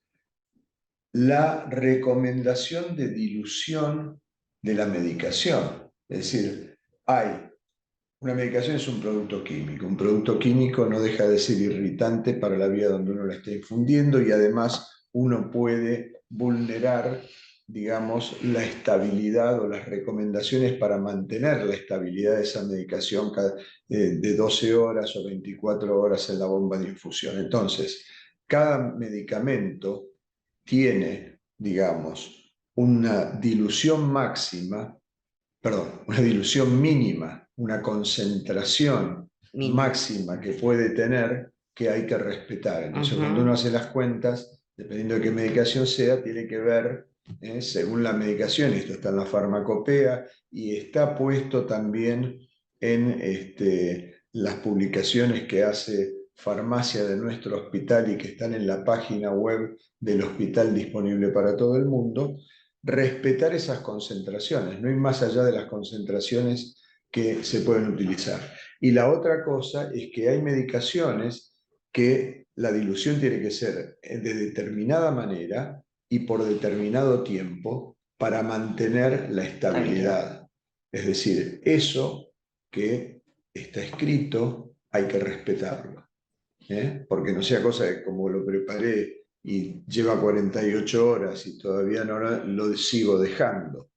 la recomendación de dilución de la medicación. Es decir, una medicación es un producto químico. Un producto químico no deja de ser irritante para la vía donde uno la está infundiendo y además uno puede vulnerar, digamos, la estabilidad o las recomendaciones para mantener la estabilidad de esa medicación de 12 horas o 24 horas en la bomba de infusión. Entonces, cada medicamento tiene, digamos, una dilución máxima, perdón, una dilución mínima, una concentración máxima que puede tener que hay que respetar. Entonces, cuando uno hace las cuentas, dependiendo de qué medicación sea, tiene que ver, según la medicación, esto está en la farmacopea y está puesto también en las publicaciones que hace farmacia de nuestro hospital y que están en la página web del hospital disponible para todo el mundo, respetar esas concentraciones, no ir más allá de las concentraciones que se pueden utilizar. Y la otra cosa es que hay medicaciones que la dilución tiene que ser de determinada manera y por determinado tiempo para mantener la estabilidad. Es decir, eso que está escrito hay que respetarlo. Porque no sea cosa de como lo preparé y lleva 48 horas y todavía no lo sigo dejando,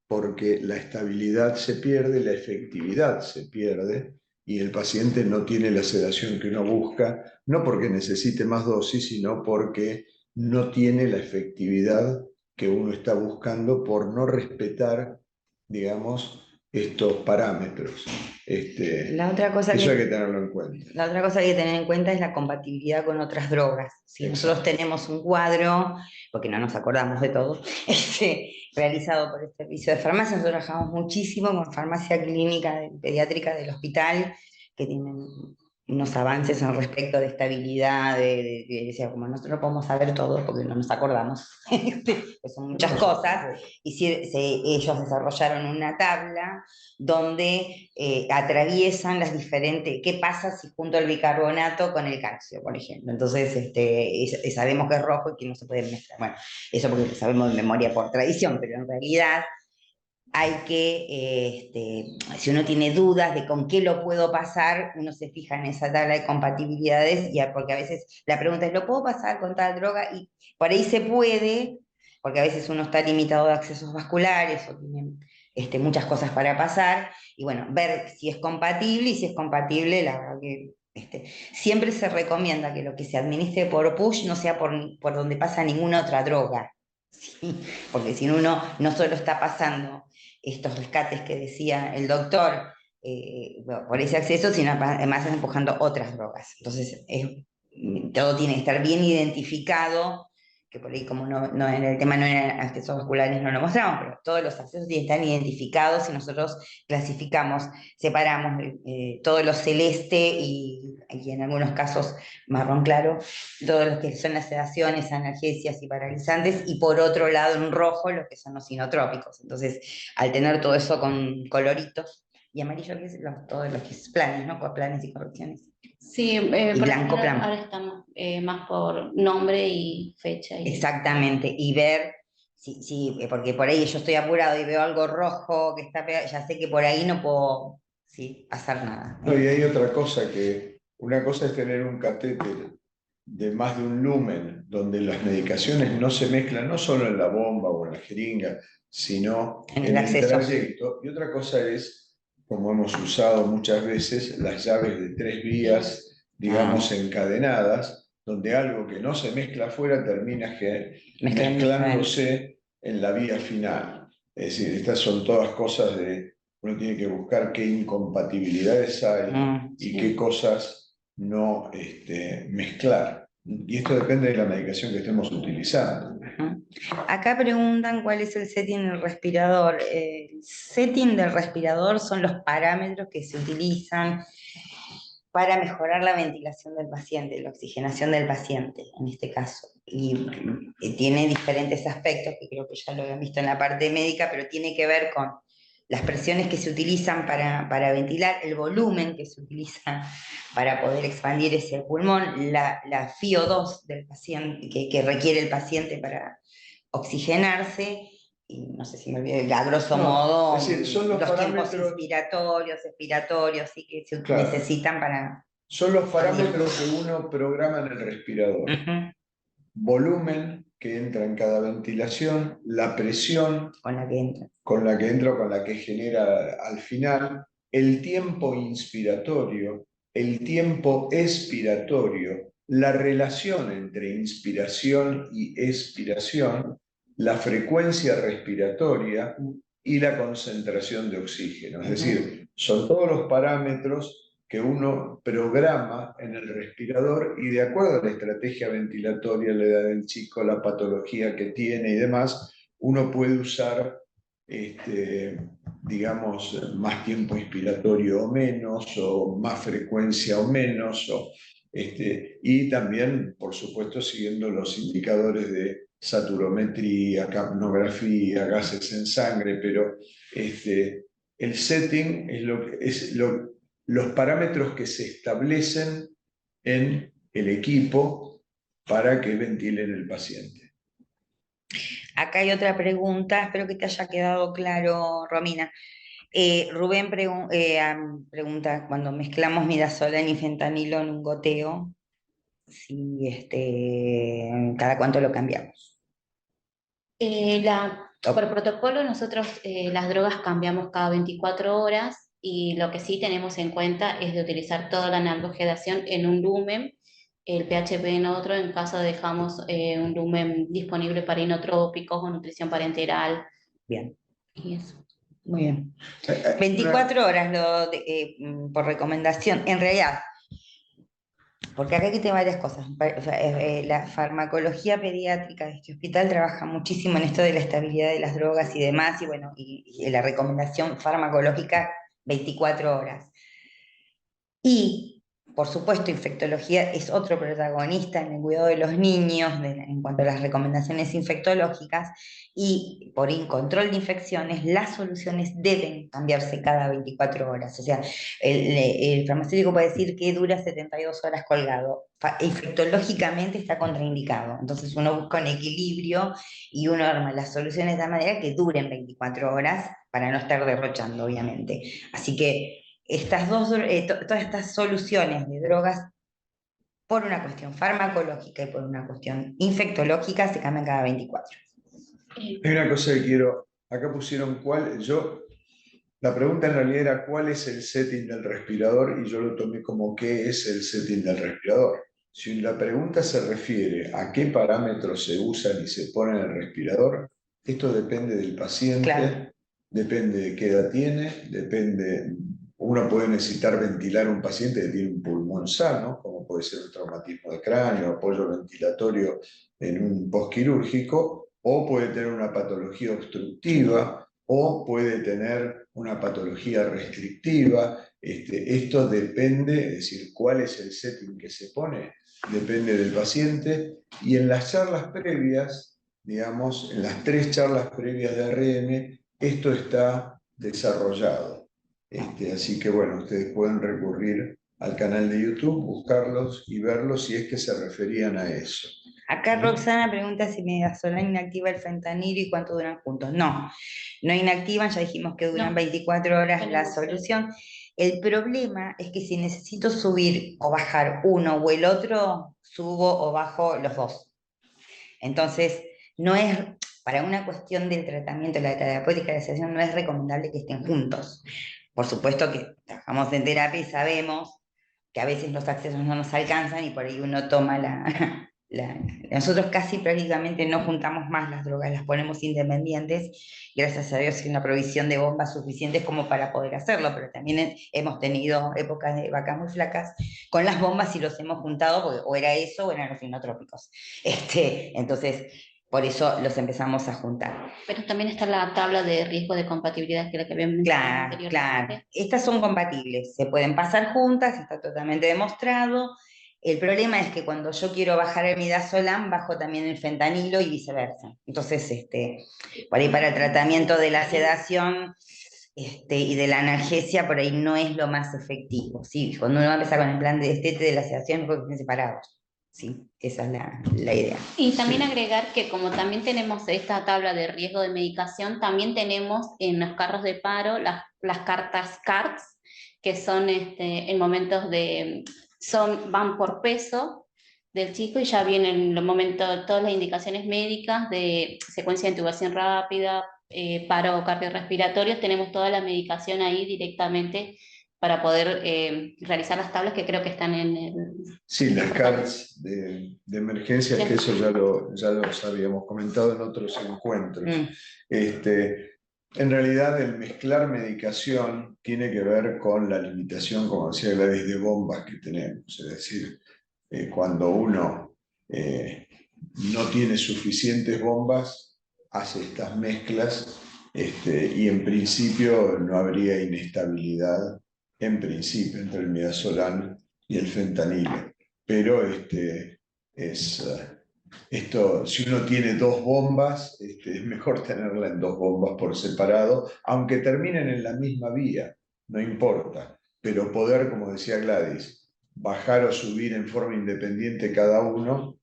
porque la estabilidad se pierde, la efectividad se pierde y el paciente no tiene la sedación que uno busca, no porque necesite más dosis, sino porque no tiene la efectividad que uno está buscando por no respetar, digamos, estos parámetros. La otra cosa eso hay que tenerlo en cuenta. La otra cosa que hay que tener en cuenta es la compatibilidad con otras drogas. Si nosotros tenemos un cuadro, porque no nos acordamos de todo, realizado por el servicio de farmacia, nosotros trabajamos muchísimo con farmacia clínica pediátrica del hospital, que tienen unos avances al respecto de estabilidad, decía, como nosotros no podemos saber todo porque no nos acordamos, pues son muchas cosas, y ellos desarrollaron una tabla donde atraviesan las diferentes, qué pasa si junto el bicarbonato con el calcio, por ejemplo. Entonces, sabemos que es rojo y que no se puede mezclar. Bueno, eso porque lo sabemos de memoria por tradición, pero en realidad hay que, si uno tiene dudas de con qué lo puedo pasar, uno se fija en esa tabla de compatibilidades, porque a veces la pregunta es, ¿lo puedo pasar con tal droga? Y por ahí se puede, porque a veces uno está limitado de accesos vasculares o tiene muchas cosas para pasar, y bueno, ver si es compatible, y si es compatible, la verdad que siempre se recomienda que lo que se administre por push no sea por donde pasa ninguna otra droga, ¿sí? Porque si uno no solo está pasando estos rescates que decía el doctor por ese acceso, sino además empujando otras drogas. Entonces, todo tiene que estar bien identificado, que por ahí como no en el tema no eran accesos vasculares no lo mostramos, pero todos los accesos tienen que estar identificados y nosotros clasificamos, separamos todo lo celeste y en algunos casos marrón claro, todo lo que son las sedaciones, analgesias y paralizantes, y por otro lado en rojo lo que son los sinotrópicos. Entonces, al tener todo eso con coloritos, y amarillo que es todo lo que es planes, ¿no? Planes y correcciones. Sí, y blanco plan. Ahora estamos más por nombre y fecha. Exactamente, y ver, porque por ahí yo estoy apurado y veo algo rojo que está pegado, ya sé que por ahí no puedo hacer nada. No, y hay otra cosa una cosa es tener un catéter de más de un lumen, donde las medicaciones no se mezclan no solo en la bomba o en la jeringa, sino En el en el acceso. trayecto. Y otra cosa es, como hemos usado muchas veces, las llaves de 3 vías, digamos, encadenadas, donde algo que no se mezcla afuera termina mezclándose en la vía final. Es decir, estas son todas cosas de, uno tiene que buscar qué incompatibilidades hay y qué cosas no mezclar. Y esto depende de la medicación que estemos utilizando. Acá preguntan cuál es el setting del respirador. El setting del respirador son los parámetros que se utilizan para mejorar la ventilación del paciente, la oxigenación del paciente, en este caso. Y tiene diferentes aspectos, que creo que ya lo habían visto en la parte médica, pero tiene que ver con las presiones que se utilizan para ventilar, el volumen que se utiliza para poder expandir ese pulmón, la FiO2 del paciente, que requiere el paciente para oxigenarse, y no sé si me olvidé, a grosso modo, es decir, son los tiempos inspiratorios, expiratorios, sí, que se necesitan para... Son los parámetros que uno programa en el respirador. Volumen que entra en cada ventilación, la presión con la que entra o con la que genera al final, el tiempo inspiratorio, el tiempo expiratorio, la relación entre inspiración y expiración, la frecuencia respiratoria y la concentración de oxígeno. Es decir, son todos los parámetros que uno programa en el respirador y de acuerdo a la estrategia ventilatoria, la edad del chico, la patología que tiene y demás, uno puede usar, digamos, más tiempo inspiratorio o menos, o más frecuencia o menos, y también, por supuesto, siguiendo los indicadores de saturometría, capnografía, gases en sangre, pero el setting es los parámetros que se establecen en el equipo para que ventilen el paciente. Acá hay otra pregunta, espero que te haya quedado claro, Romina. Rubén pregunta, cuando mezclamos midazolam y fentanilo en un goteo, si cada cuánto lo cambiamos. Por protocolo nosotros las drogas cambiamos cada 24 horas y lo que sí tenemos en cuenta es de utilizar toda la analgosedación en un lumen, el PHP en otro, en caso dejamos un lumen disponible para inotrópicos o nutrición parenteral. Bien. Y eso. Muy bien. 24 horas por recomendación. En realidad, porque acá hay que tener varias cosas. O sea, la farmacología pediátrica de este hospital trabaja muchísimo en esto de la estabilidad de las drogas y demás, y bueno, y la recomendación farmacológica 24 horas. Y, por supuesto, infectología es otro protagonista en el cuidado de los niños en cuanto a las recomendaciones infectológicas, y por control de infecciones, las soluciones deben cambiarse cada 24 horas. O sea, el farmacéutico puede decir que dura 72 horas colgado. Infectológicamente está contraindicado. Entonces uno busca un equilibrio y uno arma las soluciones de manera que duren 24 horas para no estar derrochando, obviamente. Así que todas estas soluciones de drogas, por una cuestión farmacológica y por una cuestión infectológica, se cambian cada 24. Hay una cosa que quiero, acá pusieron la pregunta en realidad era cuál es el setting del respirador y yo lo tomé como qué es el setting del respirador. Si la pregunta se refiere a qué parámetros se usan y se ponen en el respirador, esto depende del paciente, depende de qué edad tiene, uno puede necesitar ventilar a un paciente que tiene un pulmón sano, como puede ser un traumatismo de cráneo, apoyo ventilatorio en un postquirúrgico, o puede tener una patología obstructiva, o puede tener una patología restrictiva. Esto depende, es decir, cuál es el setting que se pone, depende del paciente. Y en las charlas previas, digamos, en las 3 charlas previas de RM, esto está desarrollado. Así que bueno, ustedes pueden recurrir al canal de YouTube, buscarlos y verlos si es que se referían a eso. Acá Roxana pregunta si midazolam inactiva el fentanilo y cuánto duran juntos. No inactivan, ya dijimos que duran 24 horas la solución. El problema es que si necesito subir o bajar uno o el otro, subo o bajo los dos. Entonces, no es, para una cuestión del tratamiento, la terapéutica de la sedación, no es recomendable que estén juntos. Por supuesto que trabajamos en terapia y sabemos que a veces los accesos no nos alcanzan y por ahí uno toma nosotros casi prácticamente no juntamos más las drogas, las ponemos independientes, gracias a Dios hay una provisión de bombas suficientes como para poder hacerlo, pero también hemos tenido épocas de vacas muy flacas con las bombas y los hemos juntado, porque o era eso o eran los inotrópicos. Entonces, por eso los empezamos a juntar. Pero también está la tabla de riesgo de compatibilidad, que es la que habíamos mencionado anteriormente. Claro. Estas son compatibles, se pueden pasar juntas, está totalmente demostrado. El problema es que cuando yo quiero bajar el midazolam, bajo también el fentanilo y viceversa. Entonces, por ahí para el tratamiento de la sedación y de la analgesia, por ahí no es lo más efectivo. ¿Sí? Cuando uno va a empezar con el plan de la sedación, es porque estén separados. Sí, esa es la idea. Y también agregar que como también tenemos esta tabla de riesgo de medicación, también tenemos en los carros de paro las cartas CARTS, que son en momentos van por peso del chico y ya vienen los momentos, todas las indicaciones médicas de secuencia de intubación rápida, paro cardiorrespiratorio, tenemos toda la medicación ahí directamente para poder realizar las tablas que creo que están en el... Sí, las cartas de emergencia, que eso ya los habíamos comentado en otros encuentros. En realidad, el mezclar medicación tiene que ver con la limitación, como decía Gladys, de bombas que tenemos. Es decir, cuando uno no tiene suficientes bombas, hace estas mezclas y en principio no habría inestabilidad, en principio, entre el midazolam y el fentanilo. Pero si uno tiene dos bombas, es mejor tenerla en dos bombas por separado, aunque terminen en la misma vía, no importa. Pero poder, como decía Gladys, bajar o subir en forma independiente cada uno,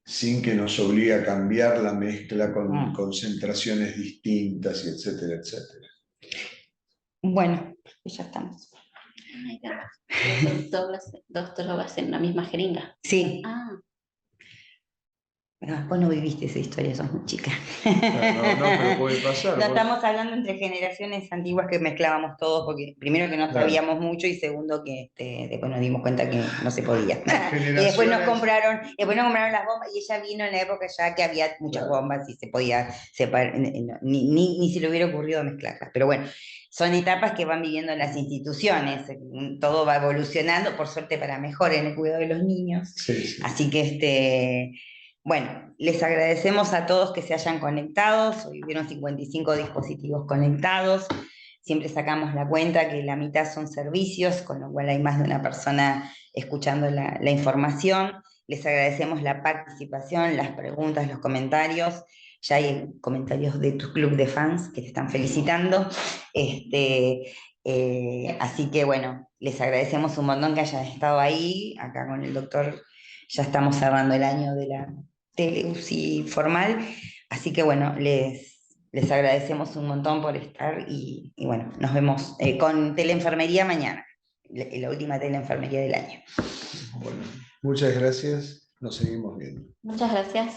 sin que nos obligue a cambiar la mezcla con concentraciones distintas, y etcétera, etcétera. Bueno, ya estamos. Dos drogas en la misma jeringa. Sí. Ah. Vos no viviste esa historia, sos muy chica. No, pero puede pasar. No, estamos hablando entre generaciones antiguas que mezclábamos todos, porque primero que no sabíamos mucho y segundo que después nos dimos cuenta que no se podía. Y después nos compraron las bombas y ella vino en la época ya que había muchas bombas y se podía separar, ni se le hubiera ocurrido mezclarlas. Pero bueno, son etapas que van viviendo las instituciones, todo va evolucionando, por suerte para mejor en el cuidado de los niños. Sí. Así que bueno, les agradecemos a todos que se hayan conectado. Hoy hubieron 55 dispositivos conectados. Siempre sacamos la cuenta que la mitad son servicios, con lo cual hay más de una persona escuchando la información. Les agradecemos la participación, las preguntas, los comentarios. Ya hay comentarios de tu club de fans que te están felicitando. Así que bueno, les agradecemos un montón que hayan estado ahí. Acá con el doctor ya estamos cerrando el año de la tele-UCI formal, así que bueno, les agradecemos un montón por estar y bueno, nos vemos con teleenfermería mañana, la última teleenfermería del año. Bueno, muchas gracias, nos seguimos viendo. Muchas gracias.